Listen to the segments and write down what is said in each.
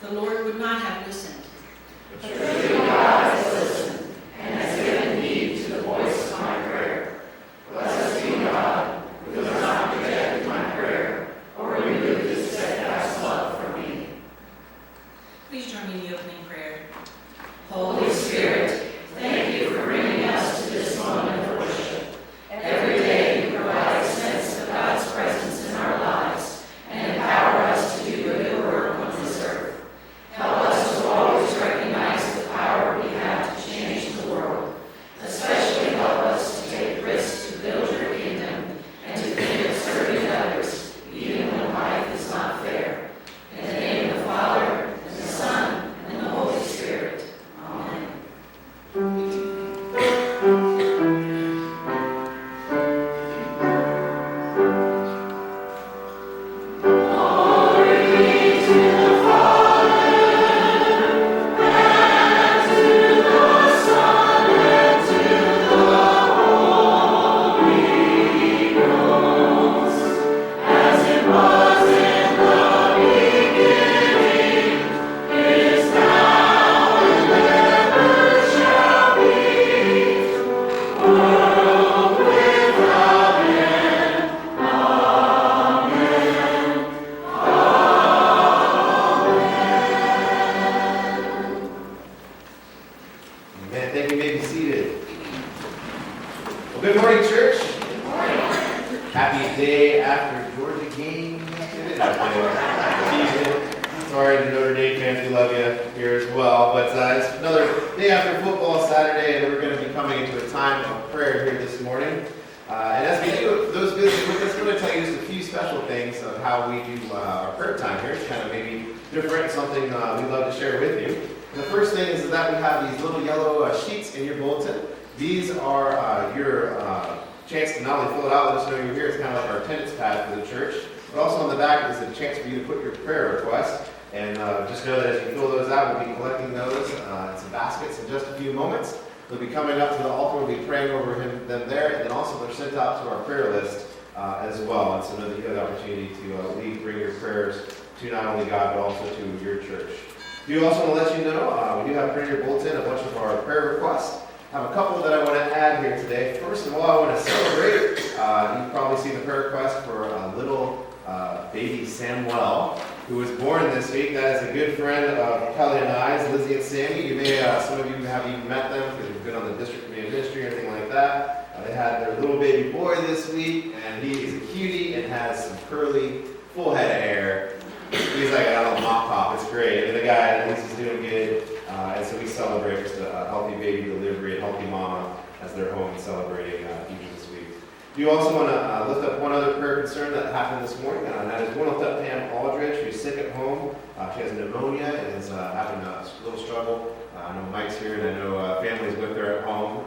the Lord would not have listened. But truly God has listened and has given heed to the voice of my prayer. Blessed be God, who has not rejected my prayer or removed his steadfast love from me. Please join me in the opening prayer. Holy Spirit, thank you for bringing us to this moment of worship. Every day you provide a sense of God's presence in our lives and empower us to do a good work on this earth. Help us to always recognize the power we have to change the world. Especially help us to take risks to build your kingdom and to think of serving others, even when life is not fair. In the name of the Father, and the Son, and the Holy Spirit. Amen. Do also want to let you know, we do have printed your bulletin a bunch of our prayer requests. I have a couple that I want to add here today. First of all, I want to celebrate. You've probably seen the prayer request for little baby Samuel, who was born this week. That is a good friend of Kelly and I's, Lizzie and Sammy. You may, some of you have even met them because you've been on the district community ministry or anything like that. They had their little baby boy this week, and he is a cutie and has some curly, full head of hair. He's like a little mop top. It's great. And the guy, at least, he's doing good. And so we celebrate just a healthy baby delivery, a healthy mama as they're home celebrating Easter this week. We also want to lift up one other prayer concern that happened this morning. And that is one lift up Pam Aldridge, who's sick at home. She has pneumonia and is having a little struggle. I know Mike's here, and I know family's with her at home.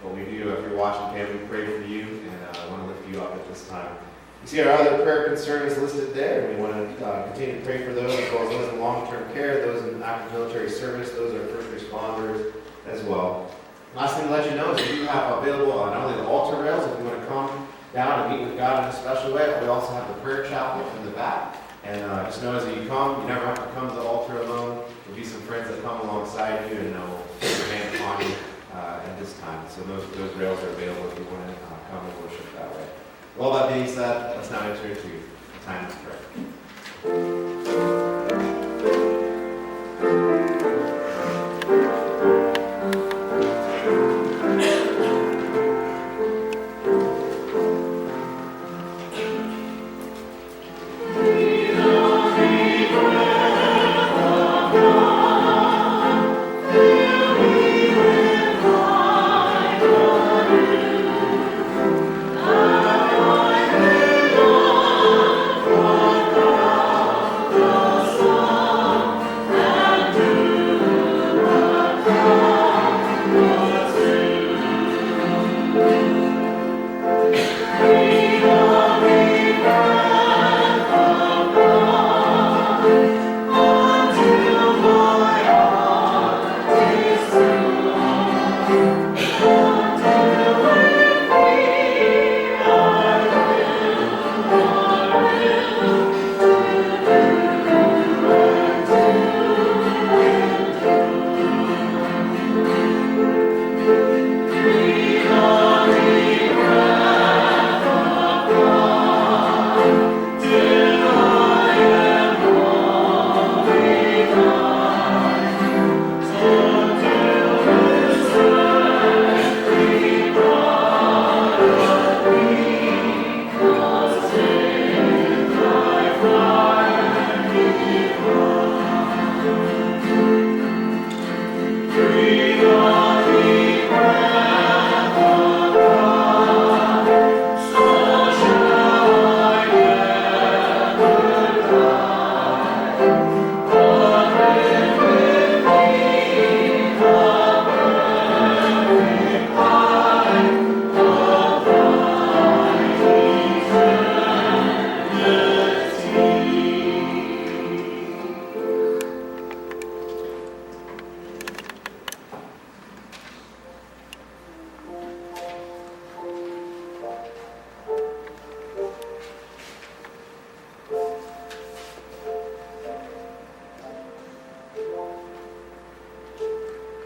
But we do, if you're watching, Pam, we pray for you, and I want to lift you up at this time. You see our other prayer concerns listed there, and we want to continue to pray for those, as well as those in long-term care, those in active military service, those are first responders as well. Last thing to let you know is we do have available not only the altar rails, if you want to come down and meet with God in a special way, but we also have the prayer chapel in the back. And just know as you come, you never have to come to the altar alone. There'll be some friends that come alongside you, and they'll put their hand upon you at this time. So those rails are available if you want to come and worship that way. With all that being said, let's now enter into a time of prayer. Oh,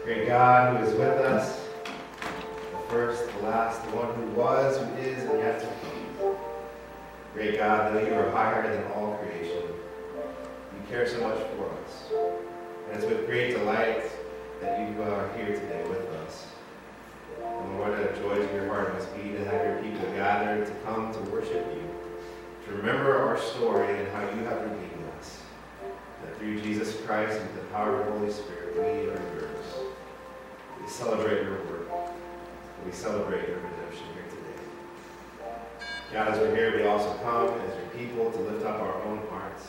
Great God who is with us, the first, the last, the one who was, who is, and yet to come. Great God, though you are higher than all creation, you care so much for us. And it's with great delight that you are here today with us. And Lord, a joy to your heart must be to have your people gathered to come to worship you, to remember our story and how you have redeemed us. That through Jesus Christ and the power of the Holy Spirit, we are yours. We celebrate your work. We celebrate your redemption here today. God, as we're here, we also come as your people to lift up our own hearts.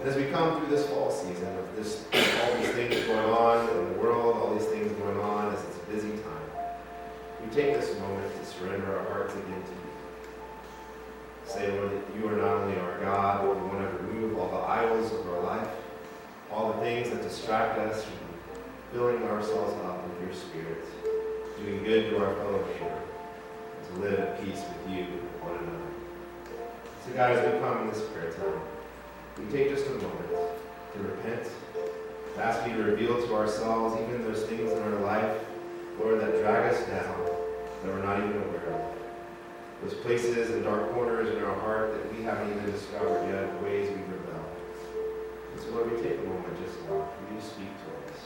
And as we come through this fall season of all these things going on in the world, all these things going on as it's a busy time, we take this moment to surrender our hearts again to you. Say, Lord, that you are not only our God, but we want to remove all the idols of our life, all the things that distract us from filling ourselves up with your Spirit, doing good to our fellow neighbor, and to live at peace with you and one another. So God, as we come in this prayer time, we take just a moment to repent, to ask you to reveal to ourselves even those things in our life, Lord, that drag us down, that we're not even aware of. Those places and dark corners in our heart that we haven't even discovered yet, the ways we rebel. And so Lord, we take a moment just now for you to speak to us.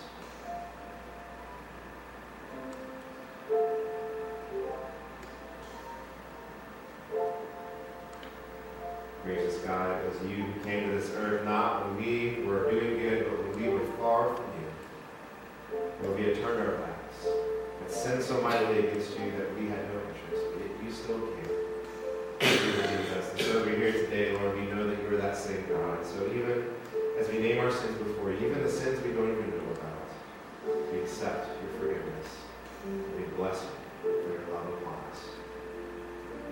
Gracious God, it was you who came to this earth not when we were doing good, but when we were far from you. When we had turned our backs and sinned so mightily against you that we had no interest, but yet you still came. You redeemed us. And so we're here today, Lord, we know that you are that same God. So even as we name our sins before you, even the sins we don't even know about, we accept your forgiveness. We bless you for your love upon us.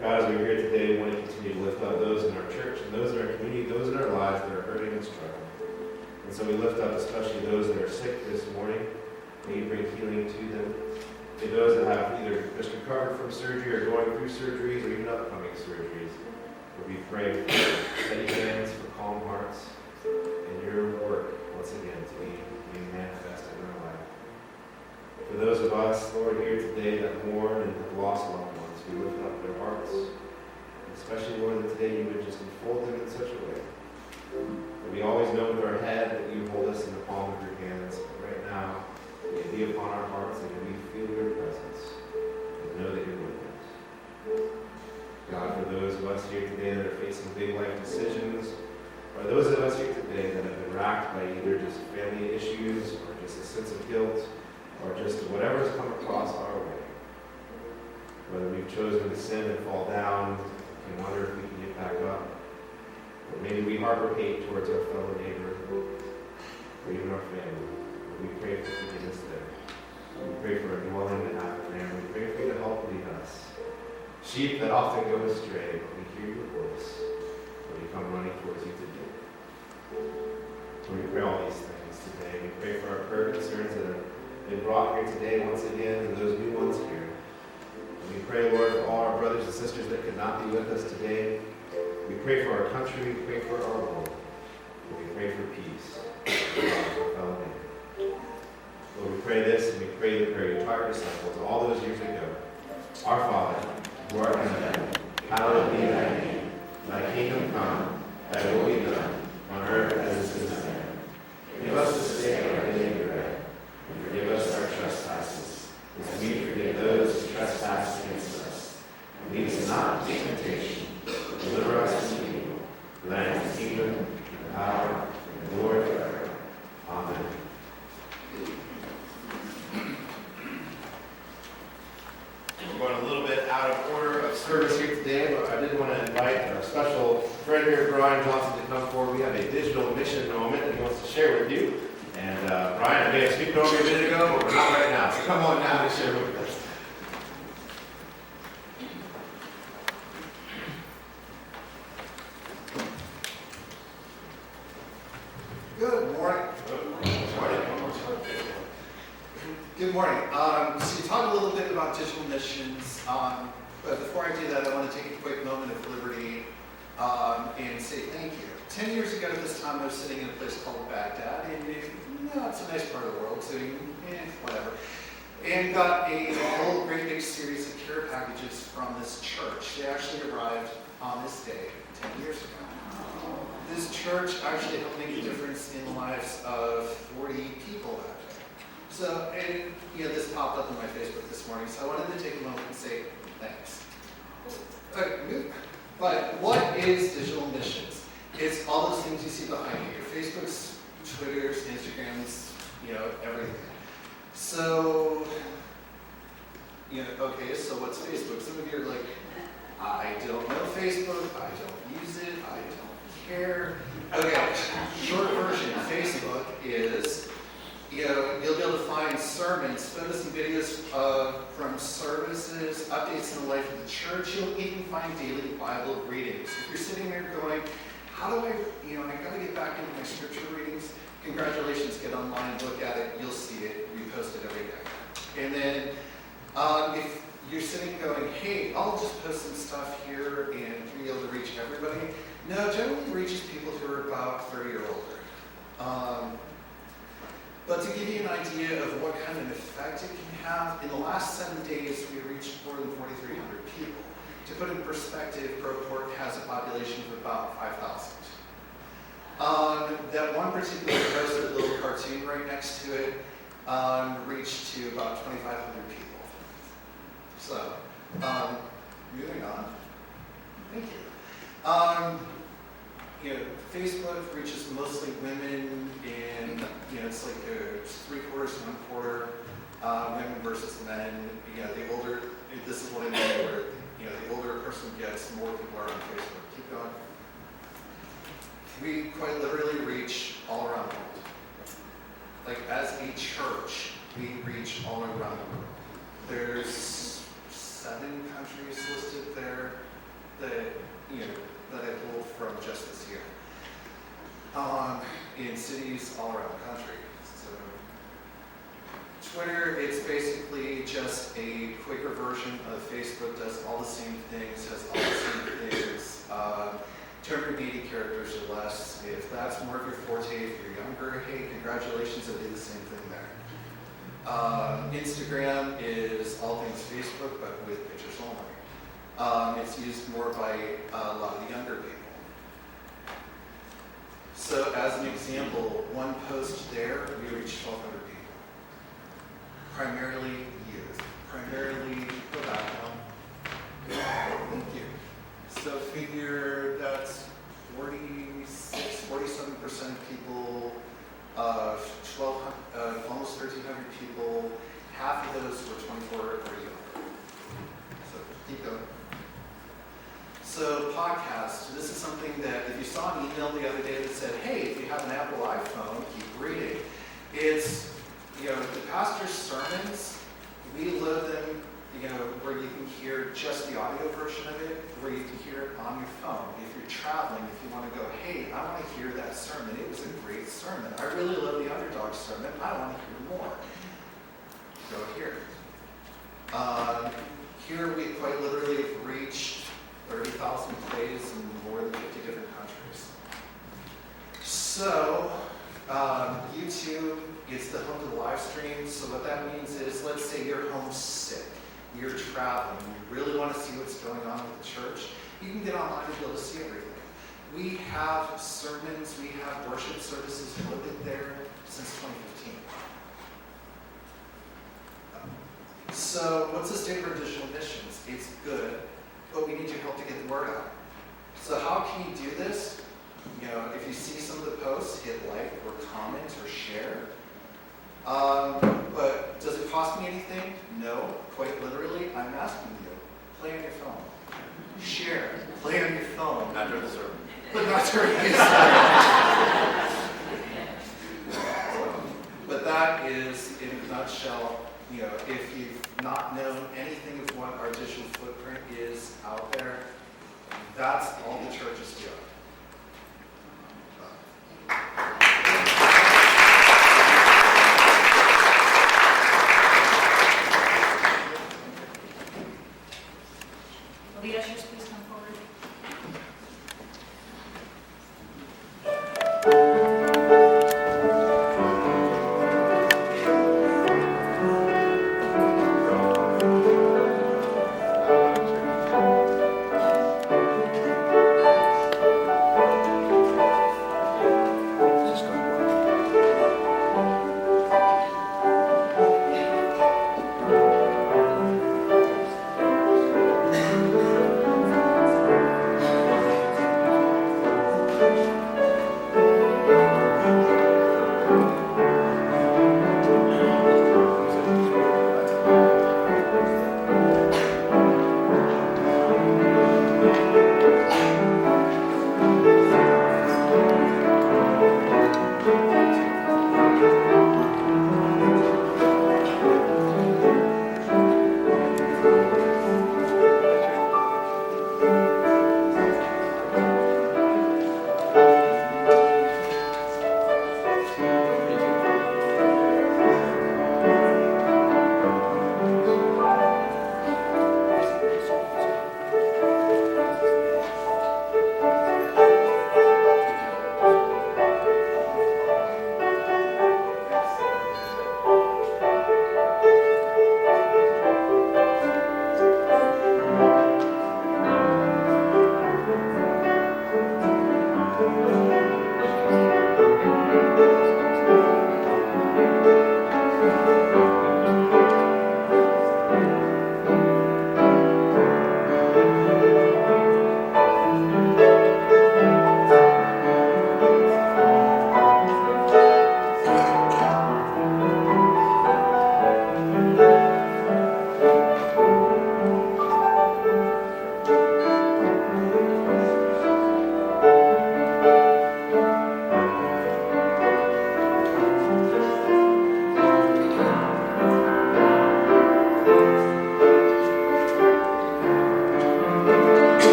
God, as we're here today, we want to continue to lift up those in our church and those in our community, those in our lives that are hurting and struggling. And so we lift up especially those that are sick this morning. May you bring healing to them. May those that have either just recovered from surgery or going through surgeries or even upcoming surgeries, Lord, we pray for steady hands, for calm hearts, and your work, once again, to be being manifested in our life. For those of us, Lord, here today that mourn and have lost loved ones, we lift up their hearts. Especially, Lord, that today you would just enfold them in such a way that we always know with our head that you hold us in the palm of your hands. But right now, may it be upon our hearts and we feel your presence and know that you're with us. God, for those of us here today that are facing big life decisions, or those of us here today that have been racked by either just family issues or just a sense of guilt or just whatever's come across our way, whether we've chosen to sin and fall down and wonder if we can get back up, or maybe we harbor hate towards our fellow neighbor or even our family. We pray for forgiveness there. We pray for a dwelling in that family. We pray for you to help lead us. Sheep that often go astray, but we hear your voice when we come running towards you today. So we pray all these things today. We pray for our prayer concerns that have been brought here today once again and those new ones here. And we pray, Lord, for all our brothers and sisters that could not be with us today. We pray for our country. We pray for our world. And we pray for peace. Lord, we pray this and we pray the prayer you taught your disciples all those years ago. Our Father, who art in heaven, hallowed be thy name. Thy kingdom come, thy will be done, on earth as it is in heaven. Give us this day our daily bread, and forgive us our trespasses, as we forgive those who trespass against us. And lead us not into temptation, but deliver us from evil. For thine is the kingdom, and the power, and the glory forever. Amen. We're going a little bit out of order of service here today, but I did want to invite our special friend here, Brian Johnson, to come forward. We have a digital mission moment that he wants to share with you. And Brian, I may have skipped over you a minute ago, but we're not right now. So come on now and share with us. Good morning. Good morning. So you talked a little bit about digital missions, but before I do that, I want to take a quick moment of liberty and say thank you 10 years ago at this time, I was sitting in a place called Baghdad, and it's a nice part of the world, so whatever. And got a whole great big series of care packages from this church. They actually arrived on this day 10 years ago. This church actually helped make a difference in the lives of 40 people that day. So, and this popped up on my Facebook this morning, so I wanted to take a moment and say thanks. Okay, but what is digital missions? It's all those things you see behind you: your Facebooks, Twitters, Instagrams, everything. So, okay, so what's Facebook? Some of you are like, I don't know Facebook, I don't use it, I don't care. Okay, short version, Facebook is, you'll be able to find sermons, photos and videos from services, updates in the life of the church. You'll even find daily Bible readings. If you're sitting there going, how do I gotta get back into my scripture readings, congratulations, get online, look at it, you'll see it, we post it every day. And then if you're sitting going, hey, I'll just post some stuff here and be able to reach everybody. No, generally reaches people who are about 30 or older. But to give you an idea of what kind of effect it can have, in the last 7 days we reached more than 4,300 people. To put in perspective, Groveport has a population of about 5,000. That one particular post, that little cartoon right next to it, reached to about 2,500 people. So, moving on. Thank you. Facebook reaches mostly women, and it's like 3/4 to 1/4 women versus men. The older, this is what I mean, where the older a person gets, more people are on Facebook. Keep going. We quite literally reach all around the world. Like, as a church, we reach all around the world. There's 7 countries listed there that that I pulled from just this year. In cities all around the country. So, Twitter, it's basically just a quicker version of Facebook, does all the same things, has all the same things. 280 characters or less. If that's more of your forte, if you're younger, hey, congratulations, I did the same thing there. Instagram is all things Facebook, but with pictures only. It's used more by a lot of the younger people. So as an example, one post there, we reached 1,200 people. Primarily youth. Primarily, go back one. Thank you. So figure that's 47% of people, almost 1,300 people, half of those were 24 or younger. So keep going. So podcasts, this is something that if you saw an email the other day that said, hey, if you have an Apple iPhone, keep reading. It's, the pastor's sermons, we load them, where you can hear just the audio version of it, where you can hear it on your phone. If you're traveling, if you want to go, hey, I want to hear that sermon. It was a great sermon. I really love the Underdogs sermon. I want to hear more. Go here. Here we quite literally have reached 30,000 plays in more than 50 different countries. So, YouTube is the home to the live stream. So what that means is, let's say you're homesick, you're traveling, you really want to see what's going on with the church, you can get online and be able to see everything. We have sermons, we have worship services loaded there since 2015. So what's the state of our digital missions? It's good, but we need your help to get the word out. So how can you do this? If you see some of the posts, hit like or comment or share. But does it cost me anything? No, quite literally, I'm asking you, play on your phone. Share, play on your phone. Not during the sermon. But not during the sermon. But that is, in a nutshell, if you've not known anything of what our digital footprint is out there, that's all the church is doing. Will the ushers please come forward?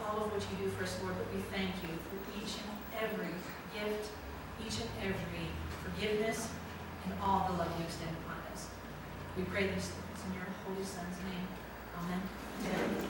all of what you do for us, Lord, but we thank you for each and every gift, each and every forgiveness, and all the love you extend upon us. We pray these things in your holy Son's name. Amen. Amen.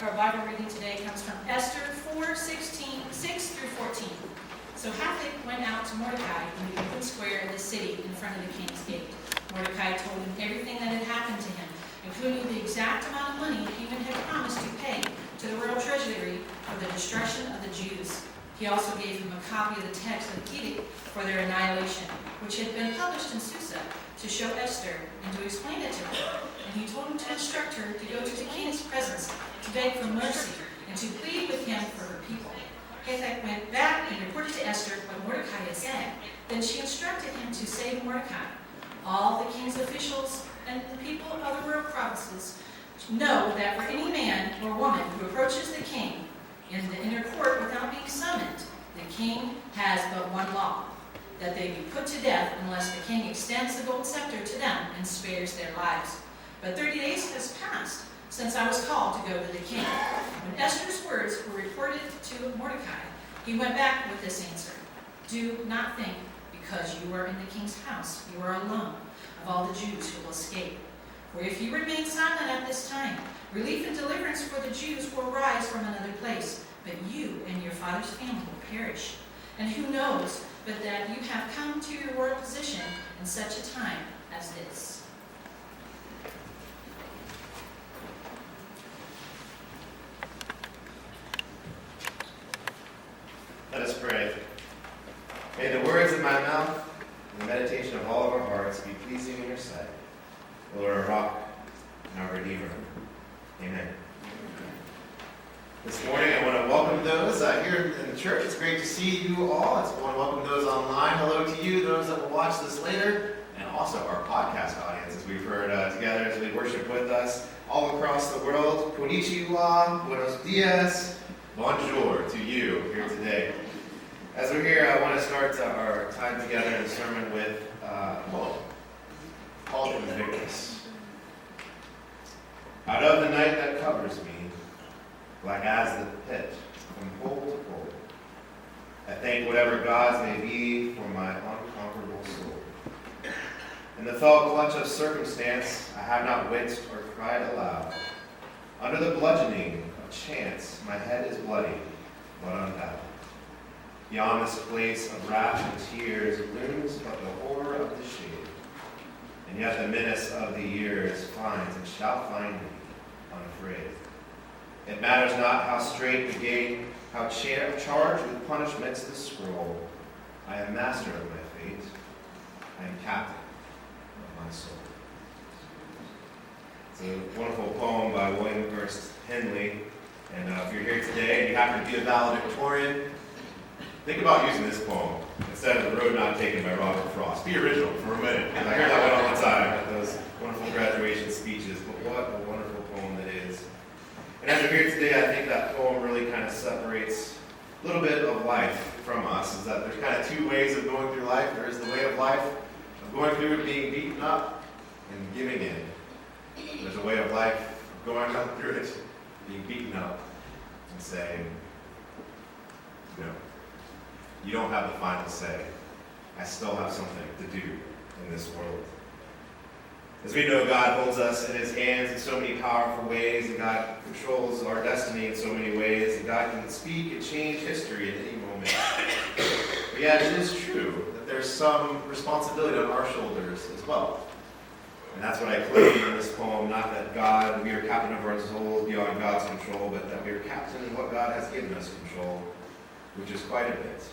Our Bible reading today comes from Esther 4:6-14. So Hathach went out to Mordecai in the open square of the city in front of the king's gate. Mordecai told him everything that had happened to him, including the exact amount of money Haman had promised to pay to the royal treasury for the destruction of the Jews. He also gave him a copy of the text of the edict for their annihilation, which had been published in Susa, to show Esther and to explain it to her. And he told him to instruct her to go to the king's presence to beg for mercy and to plead with him for her people. Hathach went back and reported to Esther what Mordecai had said. Then she instructed him to say to Mordecai, "All the king's officials and the people of the royal provinces know that for any man or woman who approaches the king in the inner court without being summoned, the king has but one law, that they be put to death unless the king extends the gold scepter to them and spares their lives. But 30 days has passed since I was called to go to the king." When Esther's words were reported to Mordecai, he went back with this answer: "Do not think, because you are in the king's house, you are alone of all the Jews who will escape. For if you remain silent at this time, relief and deliverance for the Jews will rise from another place, but you and your father's family will perish. And who knows but that you have come to your royal position in such a time as this." this morning. I want to welcome those here in the church. It's great to see you all. I want to welcome those online. Hello to you, those that will watch this later, and also our podcast audience as we've heard together as we worship with us all across the world. Konnichiwa, buenos dias, bonjour to you here today. As we're here, I want to start our time together in the sermon with a poem called Invictus. Out of the night that covers me, black as the pit, from pole to pole, I thank whatever gods may be for my unconquerable soul. In the fell clutch of circumstance, I have not winced or cried aloud. Under the bludgeoning of chance, my head is bloody, but unbowed. Beyond this place of wrath and tears looms but the horror of the shade. And yet the menace of the years finds and shall find me unafraid. It matters not how straight the gate, how charged with punishments the scroll. I am master of my fate. I am captain of my soul. It's a wonderful poem by William Ernest Henley. And if you're here today and you happen to be a valedictorian, think about using this poem instead of The Road Not Taken by Robert Frost. Be original for a minute. And I hear that one all the time at those wonderful graduation speeches. But what a wonderful poem that is. And as we're here today, I think that poem really kind of separates a little bit of life from us. Is that there's kind of two ways of going through life. There is the way of life of going through it, being beaten up, and giving in. There's a way of life of going up through it, being beaten up, and saying, no. You don't have the final say. I still have something to do in this world. As we know, God holds us in his hands in so many powerful ways, and God controls our destiny in so many ways, and God can speak and change history at any moment. But yet it is true that there's some responsibility on our shoulders as well. And that's what I claim in this poem, not that we are captain of our souls beyond God's control, but that we are captain in what God has given us control, which is quite a bit.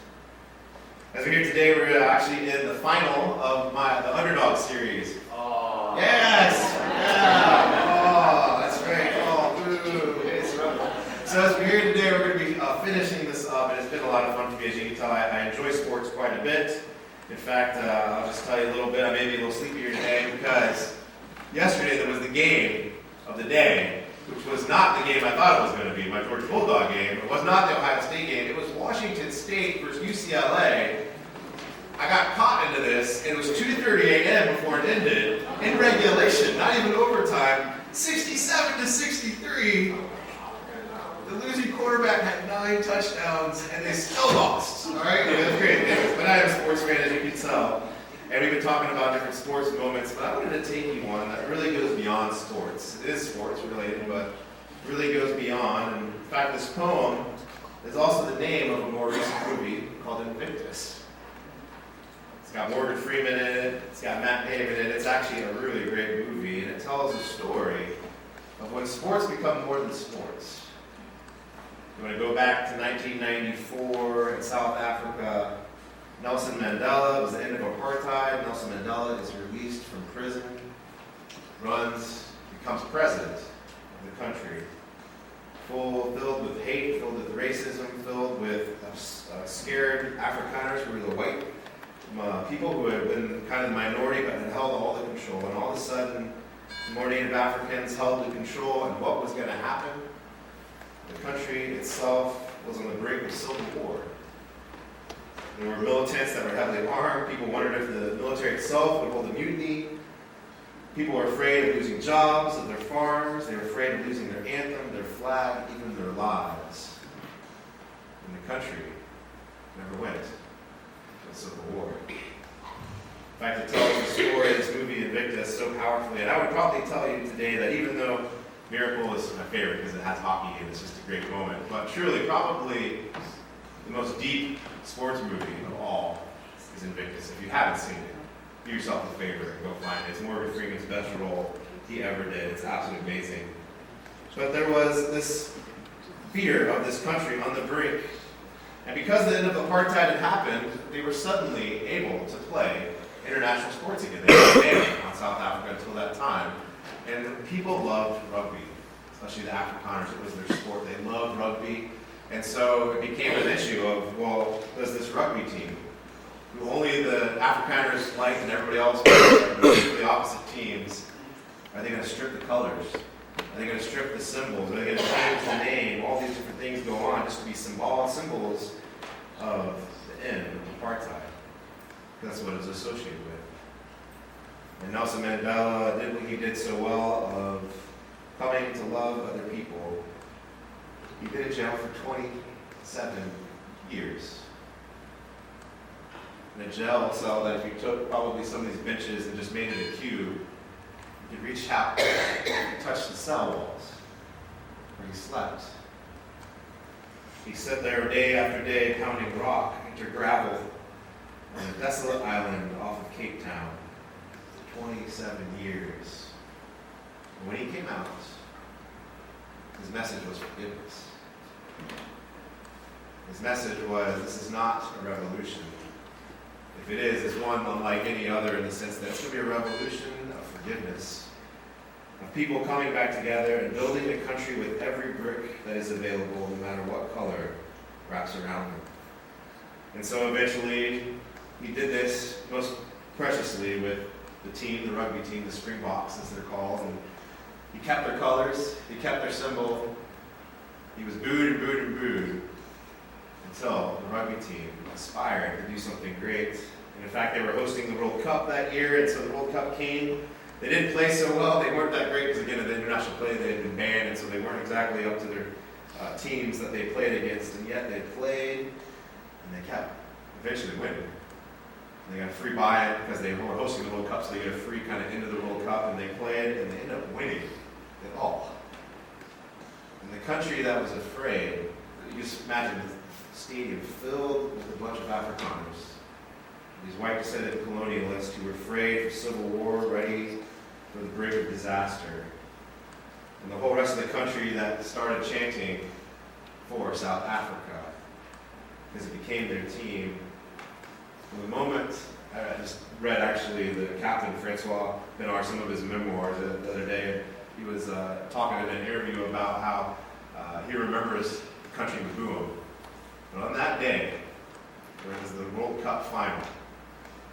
As we're here today, we're actually in the final of the Underdogs series. Oh. Yes! Yeah! Oh, that's right. Oh, boo. It's rough. So as we're here today, we're going to be finishing this up, and it's been a lot of fun for me. As you can tell, I enjoy sports quite a bit. In fact, I'll just tell you a little bit. I may be a little sleepier today because yesterday there was the game of the day, which was not the game I thought it was going to be, my Georgia Bulldog game. It was not the Ohio State game. It was Washington State versus UCLA. I got caught into this. It was 2:30 a.m. before it ended, in regulation, not even overtime, 67-63. The losing quarterback had 9 touchdowns, and they still lost. All right, it was great. But I am a sports fan, as you can tell. And we've been talking about different sports moments, but I wanted to take you one that really goes beyond sports. It is sports related, but really goes beyond. And in fact, this poem is also the name of a more recent movie called Invictus. It's got Morgan Freeman in it, it's got Matt Damon in it. It's actually a really great movie, and it tells a story of when sports become more than sports. You want to go back to 1994 in South Africa. Nelson Mandela, it was the end of apartheid. Nelson Mandela is released from prison, becomes president of the country. Filled with hate, filled with racism, filled with scared Afrikaners who were the white people who had been kind of the minority but had held all the control. And all of a sudden, more Native Africans held the control, and what was going to happen? The country itself was on the brink of civil war. There were militants that were heavily armed. People wondered if the military itself would hold a mutiny. People were afraid of losing jobs, of their farms. They were afraid of losing their anthem, their flag, even their lives. And the country never went to a civil war. In fact, it tells the story of this movie Invictus so powerfully. And I would probably tell you today that even though Miracle is my favorite because it has hockey and it's just a great moment, but truly, probably the most deep sports movie of all is Invictus. If you haven't seen it, do yourself a favor and go find it. It's Morgan Freeman's best role he ever did. It's absolutely amazing. But there was this fear of this country on the brink. And because the end of apartheid had happened, they were suddenly able to play international sports again. They were banned on South Africa until that time. And people loved rugby. especially the Afrikaners. It was their sport. They loved rugby. And so it became an issue of, well, does this rugby team, who only the Afrikaners liked and everybody else was the opposite teams, are they going to strip the colors? Are they going to strip the symbols? Are they going to change the name? All these different things go on just to be symbols of the end of apartheid. That's what it was associated with. And Nelson Mandela did what he did so well of coming to love other people. He'd been in jail for 27 years. In a jail cell that if you took probably some of these benches and just made it a cube, you could reach out and touch the cell walls where he slept. He sat there day after day pounding rock into gravel on a desolate island off of Cape Town for 27 years. And when he came out, his message was forgiveness. His message was, this is not a revolution. If it is, it's one unlike any other in the sense that it's going to be a revolution of forgiveness, of people coming back together and building a country with every brick that is available, no matter what color wraps around them. And so eventually, he did this most preciously with the team, the rugby team, the Springboks as they're called, and he kept their colors, he kept their symbol. He was booed and booed and booed until the rugby team aspired to do something great. And in fact, they were hosting the World Cup that year, and so the World Cup came. They didn't play so well. They weren't that great because, again, the international play, they had been banned, and so they weren't exactly up to their teams that they played against, and yet they played, and they kept eventually winning. They got a free buy-in because they were hosting the World Cup, so they get a free kind of into the World Cup, and they played, and they ended up winning it all. And the country that was afraid, you just imagine the stadium filled with a bunch of Afrikaners, these white descended colonialists who were afraid for civil war, ready for the brink of disaster. And the whole rest of the country that started chanting for South Africa, because it became their team. From the moment, I just read actually the captain, Francois Bernard, some of his memoirs the other day, and he was talking in an interview about how he remembers the country would boo him. But on that day, where it was the World Cup final,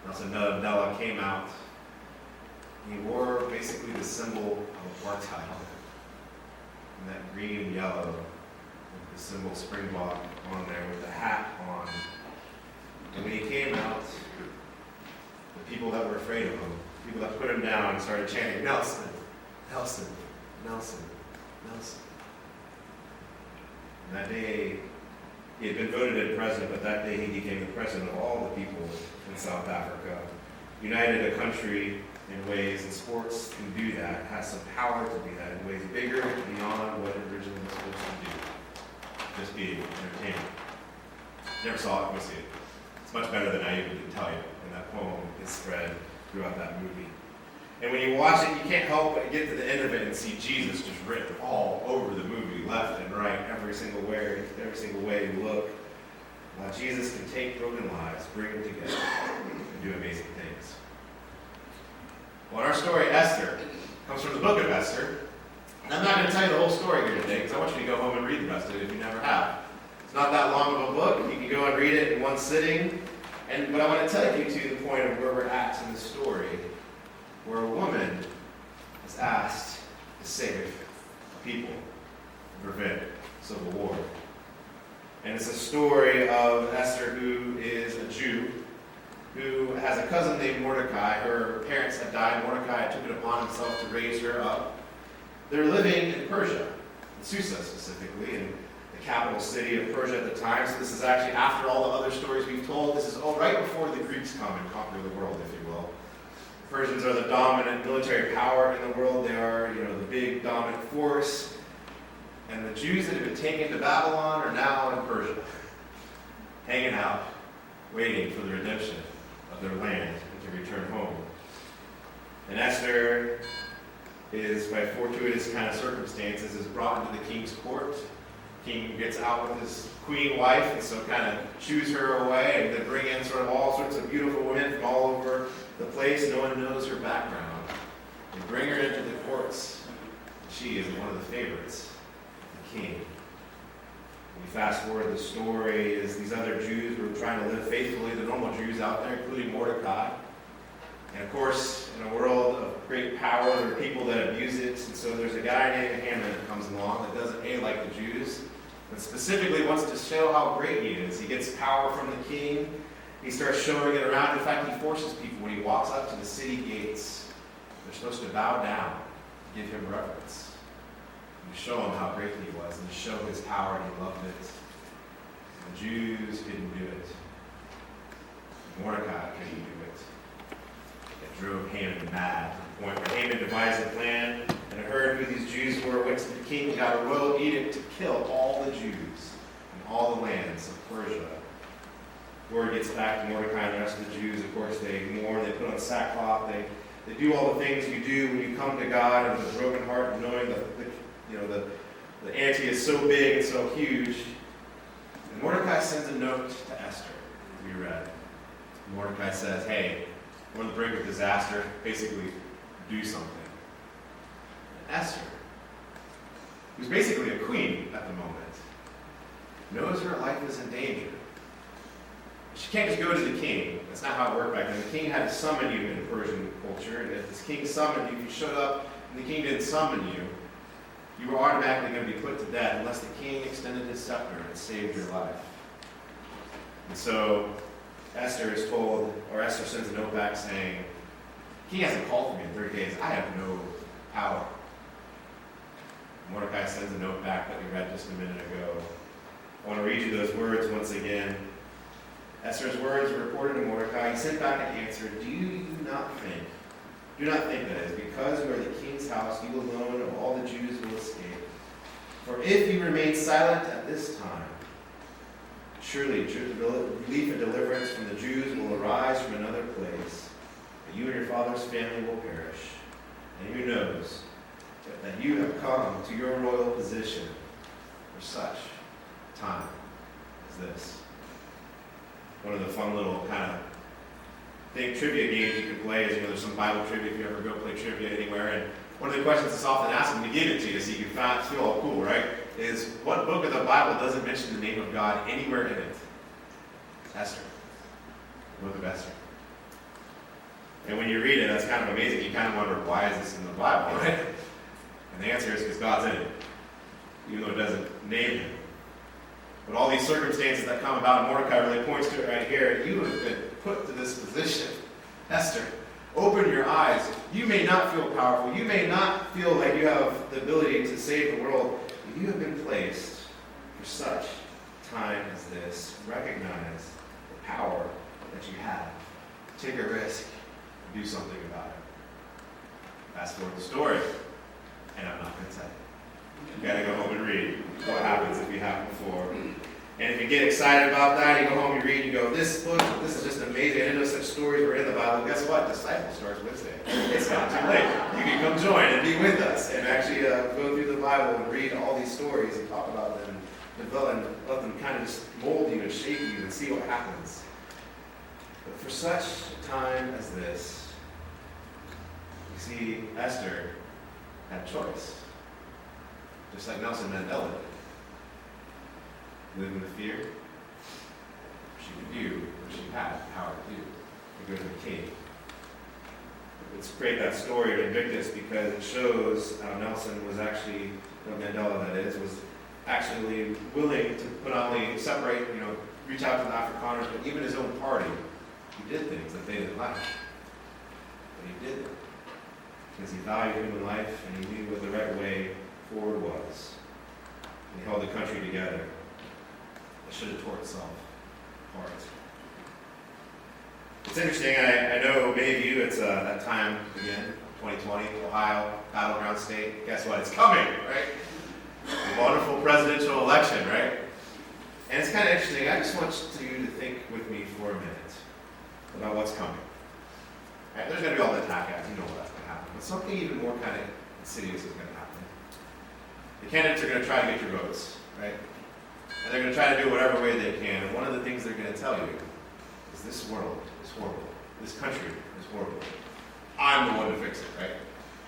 Nelson Mandela came out. He wore basically the symbol of apartheid, and that green and yellow, with the symbol Springbok on there, with the hat on. And when he came out, the people that were afraid of him, people that put him down, started chanting, Nelson, Nelson, Nelson, Nelson. And that day, he had been voted in president, but that day he became the president of all the people in South Africa. United a country in ways, and sports can do that, has some power to do that in ways bigger beyond what it originally was supposed to do. Just be entertainment. Never saw it, go see it. It's much better than I even can tell you, and that poem is spread throughout that movie. And when you watch it, you can't help but get to the end of it and see Jesus just written all over the movie, left and right, every single way you look. Jesus can take broken lives, bring them together, and do amazing things. Well, our story, Esther, comes from the book of Esther. And I'm not going to tell you the whole story here today, because I want you to go home and read the rest of it if you never have. It's not that long of a book. You can go and read it in one sitting. But I want to take you to the point of where we're at in the story, where a woman is asked to save people and prevent civil war. And it's a story of Esther, who is a Jew, who has a cousin named Mordecai. Her parents had died. Mordecai took it upon himself to raise her up. They're living in Persia, in Susa specifically, in the capital city of Persia at the time. So this is actually after all the other stories we've told. This is all right before the Greeks come and conquer the world, if you will. The Persians are the dominant military power in the world. They are, the big dominant force. And the Jews that have been taken to Babylon are now in Persia, hanging out, waiting for the redemption of their land and to return home. And Esther is, by fortuitous kind of circumstances, is brought into the king's court. The king gets out with his queen wife, and so kind of shoos her away, and they bring in sort of all sorts of beautiful women from all over the place. No one knows her background. They bring her into the courts. she is one of the favorites of the king. When you fast forward the story, is these other Jews were trying to live faithfully, the normal Jews out there, including Mordecai. And of course, in a world of great power, there are people that abuse it. And so there's a guy named Haman that comes along that doesn't hate like the Jews, but specifically wants to show how great he is. He gets power from the king. He starts showing it around. In fact, he forces people when he walks up to the city gates, they're supposed to bow down, give him reverence, and to show him how great he was, and to show his power, and he loved it. The Jews couldn't do it. Mordecai couldn't do it. It drove Haman mad, to the point where Haman devised a plan, and heard who these Jews were, went to the king, and got a royal edict to kill all the Jews in all the lands of Persia. Word gets back to Mordecai and the rest of the Jews. Of course, they mourn, they put on sackcloth, they do all the things you do when you come to God and with a broken heart, knowing that the ante is so big and so huge. And Mordecai sends a note to Esther, as we read. Mordecai says, hey, we're on the brink of disaster, basically do something. And Esther, who's basically a queen at the moment, knows her life is in danger. She can't just go to the king. That's not how it worked back then. The king had to summon you in Persian culture, and if this king summoned you, if you showed up and the king didn't summon you, you were automatically going to be put to death unless the king extended his scepter and saved your life. And so Esther is told, or Esther sends a note back saying, the king hasn't called for me in 30 days. I have no power. Mordecai sends a note back that we read just a minute ago. I want to read you those words once again. Esther's words were reported to Mordecai. He sent back an answer. Do not think that it is because you are the king's house, you alone of all the Jews will escape. For if you remain silent at this time, surely relief and deliverance from the Jews will arise from another place, but you and your father's family will perish. And who knows that you have come to your royal position for such time as this. One of the fun little kind of trivia games you can play is, there's some Bible trivia if you ever go play trivia anywhere, and one of the questions that's often asked when we give it to you so you can feel all cool, right, is what book of the Bible doesn't mention the name of God anywhere in it? Esther. The book of Esther. And when you read it, that's kind of amazing. You kind of wonder, why is this in the Bible, right? And the answer is because God's in it, even though it doesn't name him. But all these circumstances that come about, and Mordecai really points to it right here. You have been put to this position. Esther, open your eyes. You may not feel powerful. You may not feel like you have the ability to save the world. But you have been placed for such time as this. Recognize the power that you have. Take a risk and do something about it. Fast forward the story, and I'm not going to tell you. You got to go home and read what happens if you haven't before. And if you get excited about that, you go home, you read, you go, this book, this is just amazing. I didn't know such stories were in the Bible. Guess what? Disciple starts Wednesday. It's not too late. You can come join and be with us and actually go through the Bible and read all these stories and talk about them and let them kind of just mold you and shape you and see what happens. But for such a time as this, you see, Esther had a choice. Just like Nelson Mandela did. Live in the fear. She could do what she had the power to do. To go to the king. It's great, that story of Invictus, because it shows how Nelson was actually, Mandela that is, was actually willing to not only separate, reach out to the Afrikaners, but even his own party. He did things that they didn't like. But he did it. Because he valued human life and he knew what the right way forward was. And he held the country together. It should have tore itself apart. It's interesting, I know many of you, it's that time again, 2020, Ohio, battleground state. Guess what? It's coming, right? A wonderful presidential election, right? And it's kind of interesting. I just want you to think with me for a minute about what's coming. Right? There's going to be all the attack ads. You know that's going to happen. But something even more kind of insidious is going to happen. The candidates are going to try to get your votes, right? And they're going to try to do whatever way they can. And one of the things they're going to tell you is this world is horrible. This country is horrible. I'm the one to fix it, right?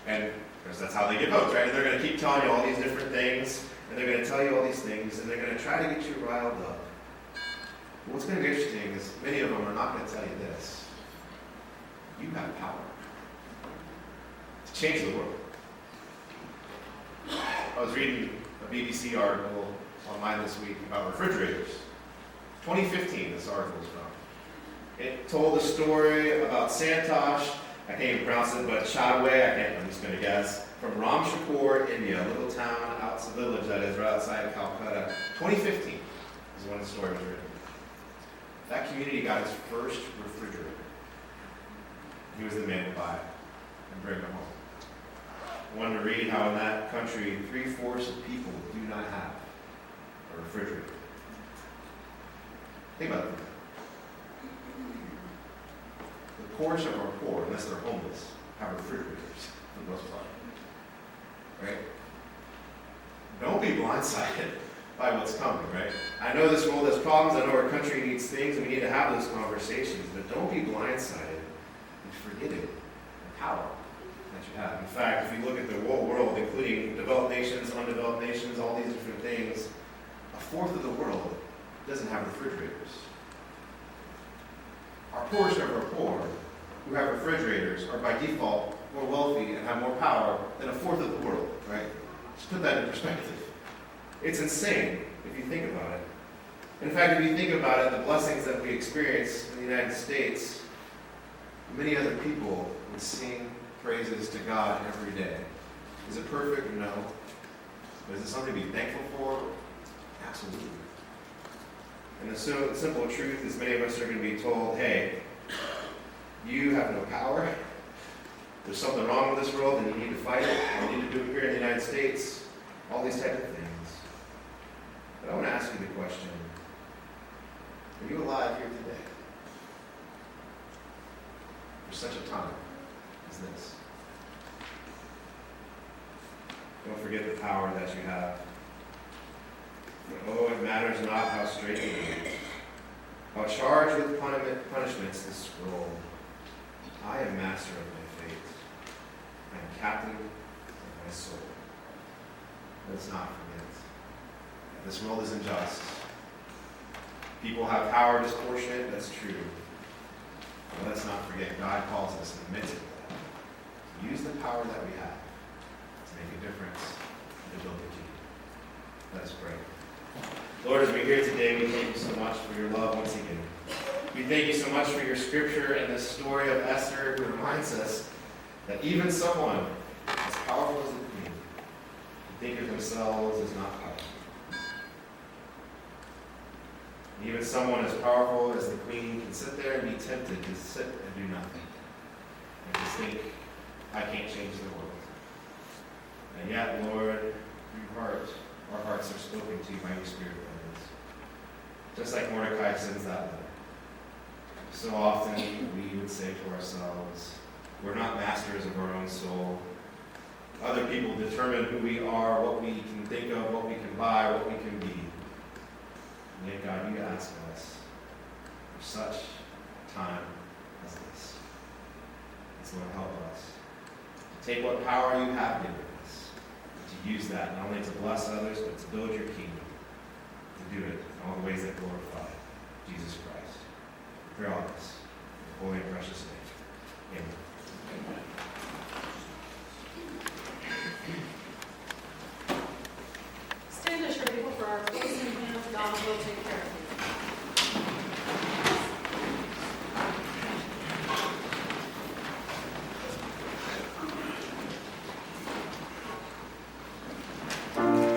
And Because that's how they get votes, right? And they're going to keep telling you all these different things, and they're going to tell you all these things, and they're going to try to get you riled up. But what's going to be interesting is many of them are not going to tell you this. You have power to change the world. I was reading a BBC article online this week about refrigerators. 2015, this article is from. It told a story about Santosh, I can't even pronounce it, but Chadway, I'm just going to guess, from Ramshapur, India, a little town, it's a village that is right outside of Calcutta. 2015 is when the story was written. That community got its first refrigerator. He was the man to buy it and bring it home. I wanted to read how in that country, 3/4 of people do not have a refrigerator. Think about it. The poorest of our poor, unless they're homeless, have refrigerators for the most part. Right? Don't be blindsided by what's coming, right? I know this world has problems, I know our country needs things, and we need to have those conversations, but don't be blindsided and forgetting the power that you have. In fact, if you look at the whole world, including developed nations, undeveloped nations, all these different things, 1/4 of the world doesn't have refrigerators. Our poorest of our poor, who have refrigerators, are by default more wealthy and have more power than 1/4 of the world, right? Just put that in perspective. It's insane if you think about it. In fact, if you think about it, the blessings that we experience in the United States, many other people would sing praises to God every day. Is it perfect? No. But is it something to be thankful for? Absolutely. And the simple truth is many of us are going to be told, hey, you have no power. There's something wrong with this world and you need to fight it. You need to do it here in the United States. All these types of things. But I want to ask you the question, are you alive here today? For such a time as this. Don't forget the power that you have. Oh, it matters not how straight you are. How charged with punishments the scroll. I am master of my fate. I am captain of my soul. Let's not forget. This world is unjust. People have power disproportionate, that's true. But let's not forget, God calls us in the midst of that to use the power that we have to make a difference and to build a kingdom. Let us pray. Lord, as we're here today, we thank you so much for your love once again. We thank you so much for your scripture and the story of Esther, who reminds us that even someone as powerful as the queen can think of themselves as not powerful. Even someone as powerful as the queen can sit there and be tempted to sit and do nothing. And just think, I can't change the world. And yet, Lord, our hearts are spoken to by your Spirit. Just like Mordecai sends that letter. So often we would say to ourselves, we're not masters of our own soul. Other people determine who we are, what we can think of, what we can buy, what we can be. And yet, God, you ask us for such a time as this. And so, Lord, help us to take what power you have given us, and to use that not only to bless others, but to build your kingdom, to do it in all the ways that glorify Jesus Christ. We pray all this in your holy and precious name. Amen. Stand as your people for our closing hymn. God will take care of you. Take care of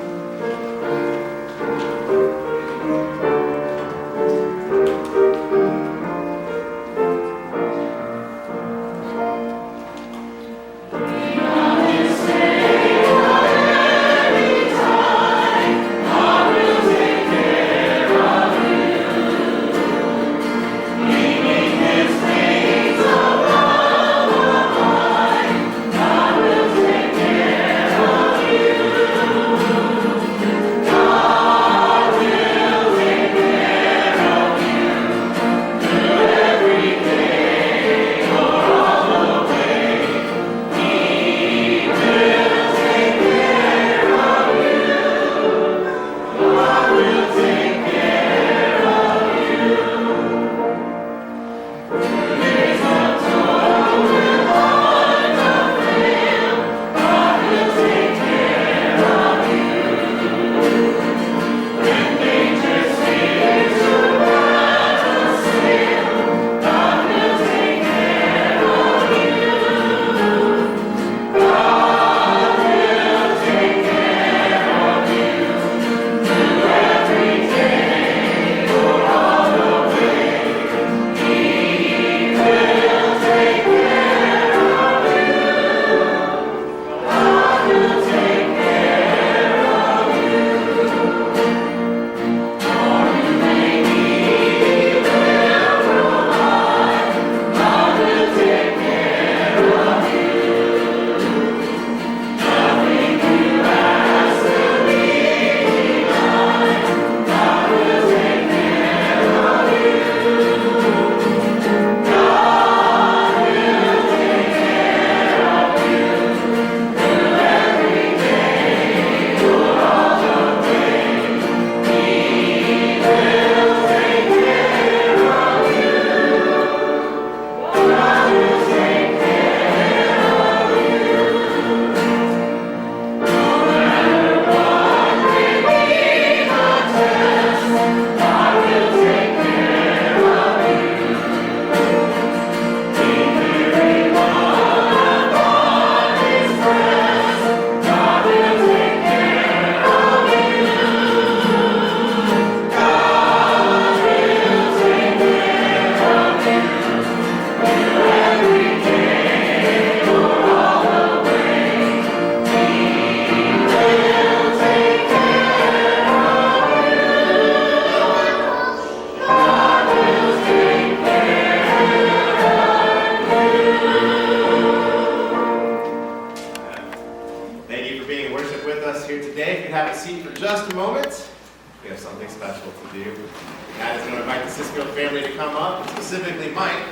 Matt is going to invite the Cisco family to come up, specifically Mike.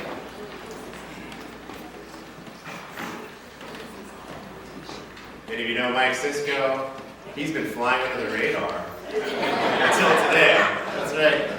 Many of you know Mike Cisco. He's been flying under the radar until today. That's right.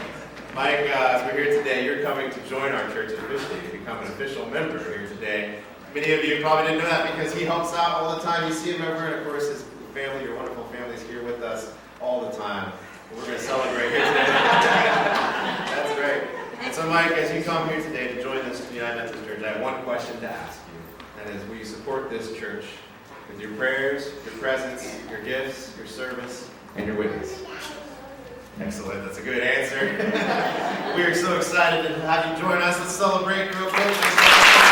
Mike, as we're here today, you're coming to join our church officially, to become an official member here today. Many of you probably didn't know that because he helps out all the time. You see him over, and of course his family, your wonderful family, is here with us all the time. We're going to celebrate here today. That's great. And so Mike, as you come here today to join this United Methodist Church, I have one question to ask you. That is, will you support this church with your prayers, your presence, your gifts, your service, and your witness? Excellent. That's a good answer. We are so excited to have you join us. Let's celebrate Groveport.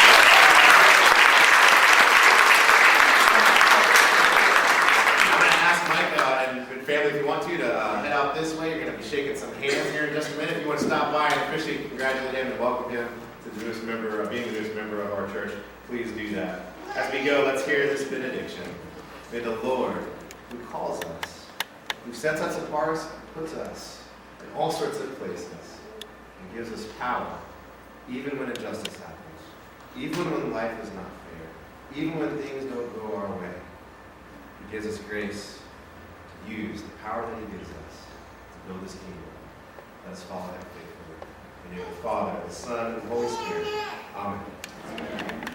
Family, if you want to head out this way, you're going to be shaking some hands here in just a minute. If you want to stop by and officially congratulate him and welcome him to the newest member, being the newest member of our church, please do that. As we go, let's hear this benediction. May the Lord, who calls us, who sets us apart, puts us in all sorts of places, and gives us power, even when injustice happens, even when life is not fair, even when things don't go our way. He gives us grace. Use the power that he gives us to build his kingdom. Let us follow that faithfully. In the name of the Father, the Son, and the Holy Spirit. Amen.